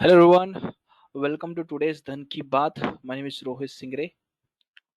Hello everyone, welcome to today's Dhann ki Baat. My name is Rohit Singre.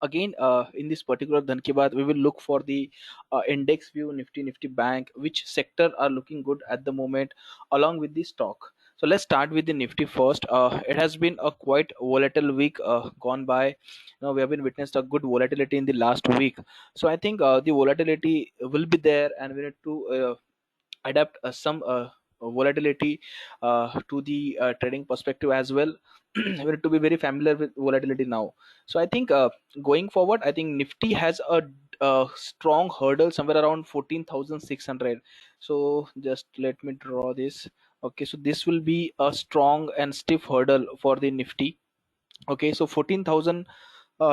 Again, in this particular Dhann ki Baat, we will look for the index view, Nifty Bank, which sector are looking good at the moment, along with the stock. So let's start with the Nifty first. It has been a quite volatile week gone by. We have been witnessed a good volatility in the last week. So I think the volatility will be there, and we need to adapt some volatility to the trading perspective as well. We need to be very familiar with volatility now. So I think going forward, I think Nifty has a strong hurdle somewhere around 14,600. So just let me draw this. Okay, so this will be a strong and stiff hurdle for the Nifty. Okay, so 14,000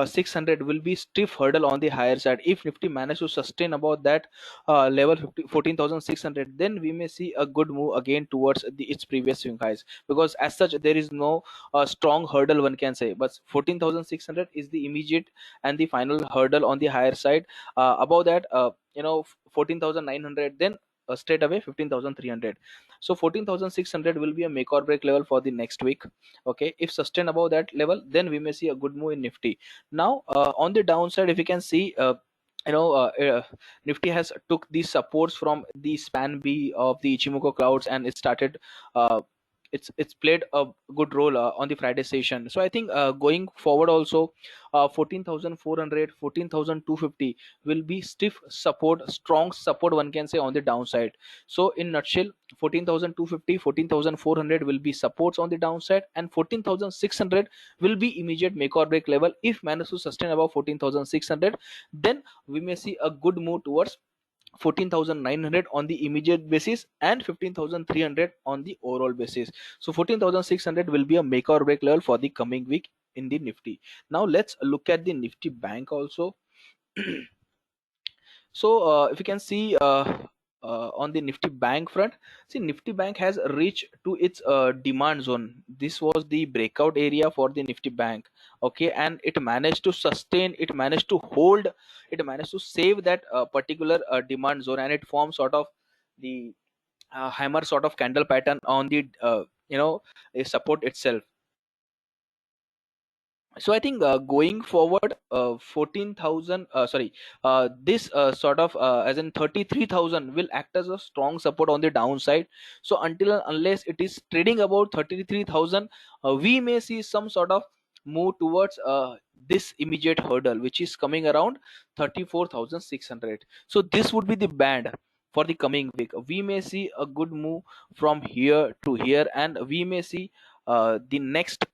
600 will be stiff hurdle on the higher side. If Nifty manage to sustain about that level 14,600, then we may see a good move again towards its previous swing highs, because as such there is no strong hurdle one can say, but 14,600 is the immediate and the final hurdle on the higher side. Above that, 14,900, then straight away 15,300. So 14,600 will be a make or break level for the next week. Okay, if sustained above that level, then we may see a good move in Nifty. Now on the downside, if you can see, you know uh, uh, Nifty has took the supports from the span B of the Ichimoku clouds, and it started uh, it's played a good role on the Friday session. So I think going forward also, 14,400 will be stiff support, strong support one can say on the downside. So in nutshell, 14,250 14,400 will be supports on the downside, and 14,600 will be immediate make or break level. If managed to sustain above 14,600, then we may see a good move towards 14,900 on the immediate basis and 15,300 on the overall basis. So 14,600 will be a make or break level for the coming week in the Nifty. Now let's look at the Nifty Bank also. So if you can see, on the Nifty Bank front, see Nifty Bank has reached to its demand zone. This was the breakout area for the Nifty Bank. Okay, and it managed to sustain, it managed to hold, it managed to save that particular demand zone, and it formed sort of the hammer sort of candle pattern on the a support itself. So I think going forward, 14,000 sorry this sort of as in 33,000 will act as a strong support on the downside. So until and unless it is trading about 33,000, we may see some sort of move towards this immediate hurdle, which is coming around 34,600. So this would be the band for the coming week. We may see a good move from here to here, and we may see the next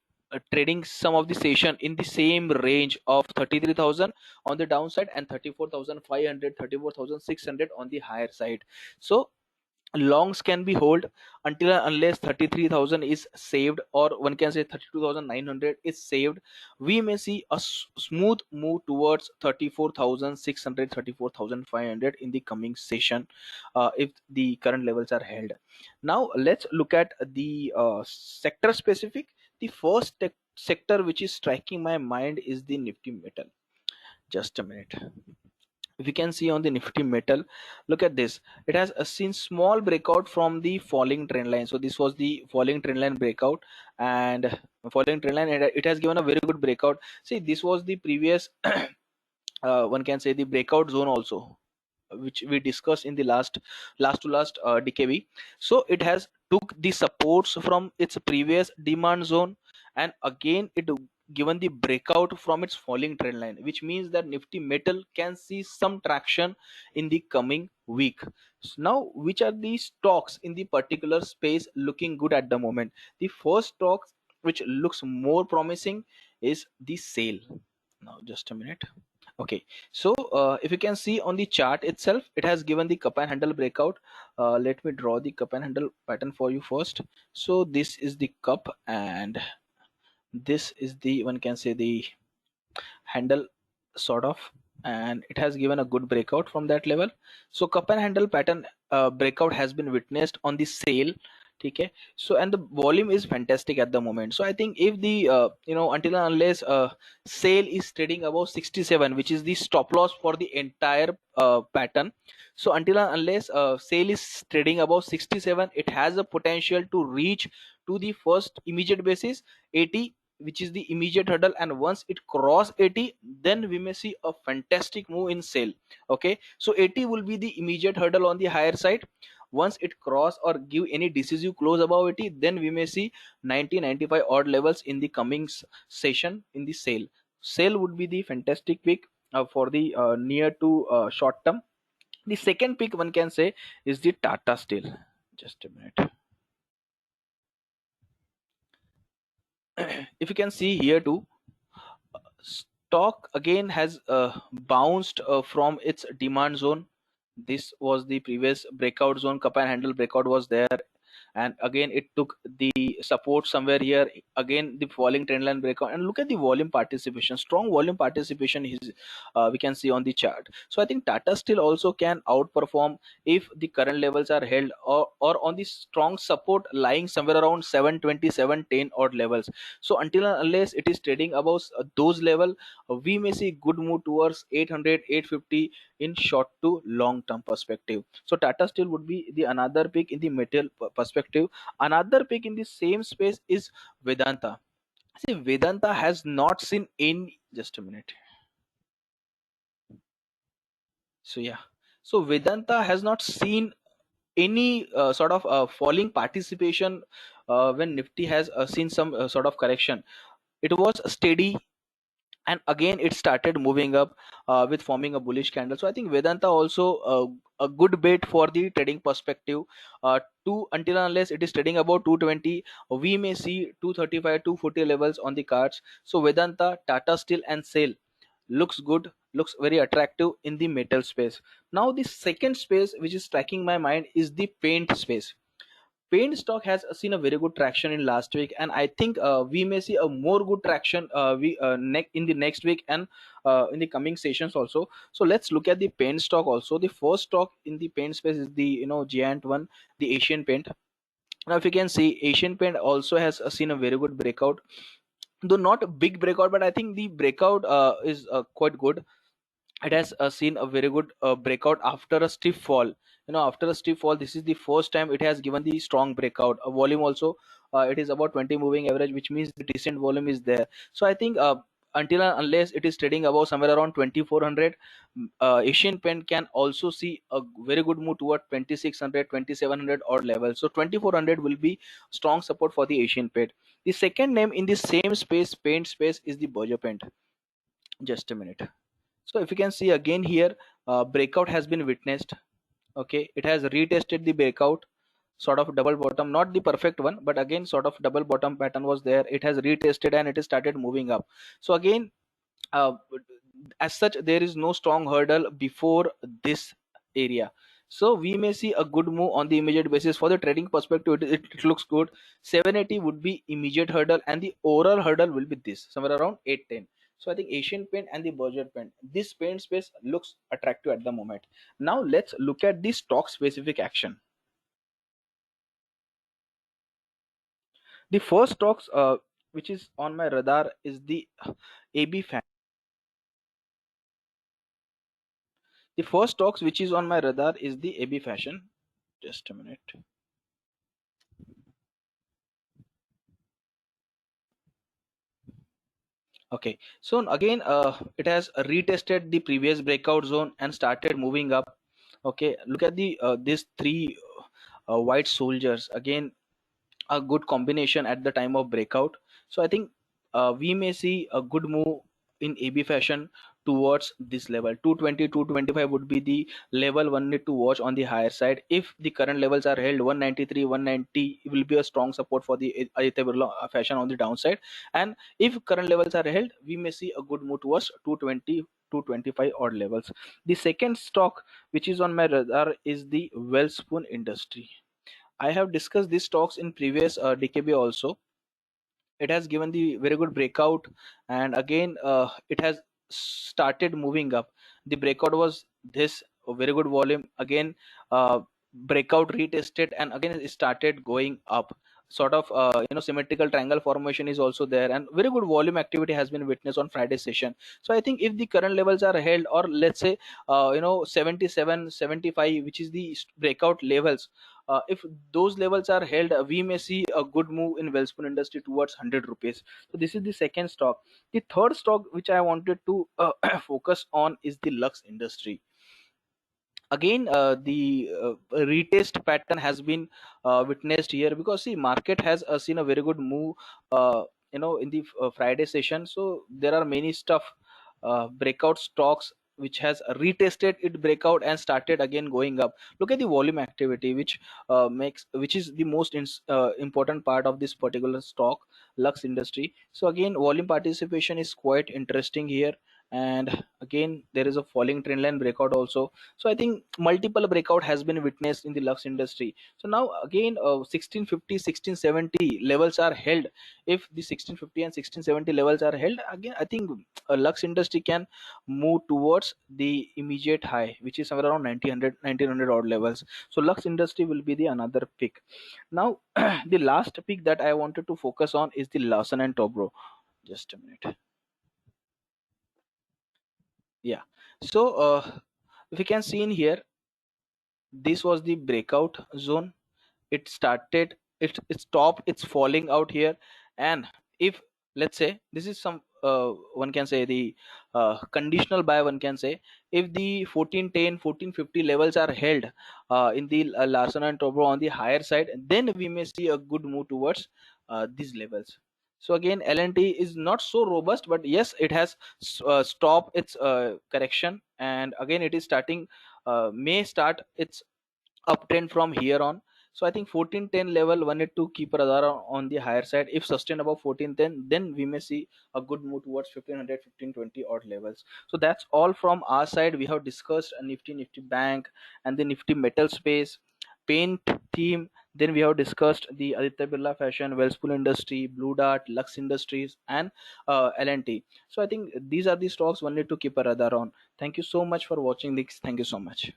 trading some of the session in the same range of 33,000 on the downside and 34,500, 34,600 on the higher side. So longs can be hold until and unless 33,000 is saved, or one can say 32,900 is saved. We may see a smooth move towards 34,600, 34,500 in the coming session, if the current levels are held. Now let's look at the sector specific. The first sector which is striking my mind is the Nifty Metal. Just a minute. If you can see on the Nifty Metal, look at this. It has seen small breakout from the falling trend line. So this was the falling trend line breakout, and falling trend line, and it has given a very good breakout. See, this was the previous one can say the breakout zone also, which we discussed in the last DKB. So it has took the supports from its previous demand zone, and again it given the breakout from its falling trend line, which means that Nifty Metal can see some traction in the coming week. So now, which are the stocks in the particular space looking good at the moment? The first stock which looks more promising is the sale. Now just a minute. Okay, so if you can see on the chart itself, it has given the cup and handle breakout. Let me draw the cup and handle pattern for you first. So this is the cup, and this is the, one can say, the handle sort of, and it has given a good breakout from that level. So cup and handle pattern breakout has been witnessed on the sale. Okay, so and the volume is fantastic at the moment. So I think if the until and unless sale is trading above 67, which is the stop loss for the entire pattern. So until and unless sale is trading above 67, it has a potential to reach to the first immediate basis 80, which is the immediate hurdle, and once it cross 80, then we may see a fantastic move in sale. Okay, so 80 will be the immediate hurdle on the higher side. Once it cross or give any decisive close above 80, then we may see 90-95 odd levels in the coming session in the sale. Sale would be the fantastic pick for the near to short term. The second pick one can say is the Tata Steel. Just a minute. If you can see here too, stock again has bounced from its demand zone. This was the previous breakout zone, cup and handle breakout was there, and again it took the support somewhere here. Again the falling trend line breakout, and look at the volume participation, strong volume participation is we can see on the chart. So I think Tata Steel also can outperform if the current levels are held, or on the strong support lying somewhere around 727-10 odd levels. So until and unless it is trading above those level, we may see good move towards 800, 850 in short to long term perspective. So Tata Steel would be the another pick in the metal perspective. Another pick in the same space is Vedanta. See, Vedanta has not seen in just a minute. So yeah, so Vedanta has not seen any sort of falling participation when Nifty has seen some sort of correction. It was steady, and again it started moving up with forming a bullish candle. So I think Vedanta also a good bet for the trading perspective. To until and unless it is trading about 220, we may see 235, 240 levels on the cards. So Vedanta, Tata Steel and Sale looks good, looks very attractive in the metal space. Now the second space which is striking my mind is the paint space. Paint stock has seen a very good traction in last week, and I think we may see a more good traction in the next week, and in the coming sessions also. So let's look at the paint stock also. The first stock in the paint space is the giant one, the Asian Paint. Now if you can see, Asian Paint also has seen a very good breakout, though not a big breakout, but I think the breakout is quite good. It has seen a very good breakout after a stiff fall. After a stiff fall, this is the first time it has given the strong breakout. A volume also, it is about 20 moving average, which means the decent volume is there. So I think until and unless it is trading above somewhere around 2400, Asian Pen can also see a very good move toward 2600, 2700 odd level. So 2400 will be strong support for the Asian Pen. The second name in the same space, paint space, is the Berger Paint. Just a minute. So if you can see again here, breakout has been witnessed. Okay, it has retested the breakout, sort of double bottom, not the perfect one, but again sort of double bottom pattern was there. It has retested and it has started moving up. So again, uh, as such, there is no strong hurdle before this area. So we may see a good move on the immediate basis. For the trading perspective, it looks good. 780 would be immediate hurdle, and the overall hurdle will be this somewhere around 810. So I think Asian Paint and the Berger Paint, this paint space looks attractive at the moment. Now let's look at the stock specific action. The first stocks which is on my radar is the AB Fan. The first stocks which is on my radar is the AB Fashion. Just a minute. Okay, so again, it has retested the previous breakout zone and started moving up. Okay, look at the these three white soldiers. Again, a good combination at the time of breakout. So I think we may see a good move in AB Fashion towards this level. 220, 225 would be the level one need to watch on the higher side. If the current levels are held, 193, 190 will be a strong support for the Aditya Birla Fashion on the downside. And if current levels are held, we may see a good move towards 220, 225 odd levels. The second stock which is on my radar is the Wellspun Industry. I have discussed these stocks in previous DKB also. It has given the very good breakout, and again it has started moving up. The breakout was this very good volume. Again, breakout retested and again it started going up, sort of symmetrical triangle formation is also there, and very good volume activity has been witnessed on Friday session. So I think if the current levels are held, or let's say 77, 75, which is the breakout levels, if those levels are held, we may see a good move in Wellspun industry towards 100 rupees. So this is the second stock. The third stock which I wanted to focus on is the Lux industry. Again, the retest pattern has been witnessed here, because see, market has seen a very good move in the Friday session. So there are many stuff, breakout stocks which has retested it breakout and started again going up. Look at the volume activity, which is the most important part of this particular stock, Lux industry. So again, volume participation is quite interesting here, and again there is a falling trend line breakout also. So I think multiple breakout has been witnessed in the Lux industry. So now again, 1650, 1670 levels are held. If the 1650 and 1670 levels are held, again I think Lux industry can move towards the immediate high, which is somewhere around 1900 odd levels. So Lux industry will be the another pick. Now the last pick that I wanted to focus on is the Lawson and Tobro. Just a minute. Yeah. So if you can see in here, this was the breakout zone. It started, it stopped, it's falling out here. And if, let's say, this is some one can say the conditional buy, one can say, if the 1410, 1450 levels are held in the Larson and Tobro on the higher side, then we may see a good move towards these levels. So again, LNT is not so robust, but yes, it has stopped its correction, and again it is starting, may start its uptrend from here on. So I think 1410 level one need to keep a radar on the higher side. If sustained above 1410, then we may see a good move towards 1500, 1520 odd levels. So that's all from our side. We have discussed a Nifty Bank and the Nifty metal space, paint theme. Then we have discussed the Aditya Birla Fashion, Wellspool Industry, Blue Dart, Lux Industries, and LNT. So I think these are the stocks one need to keep a radar on. Thank you so much for watching this. Thank you so much.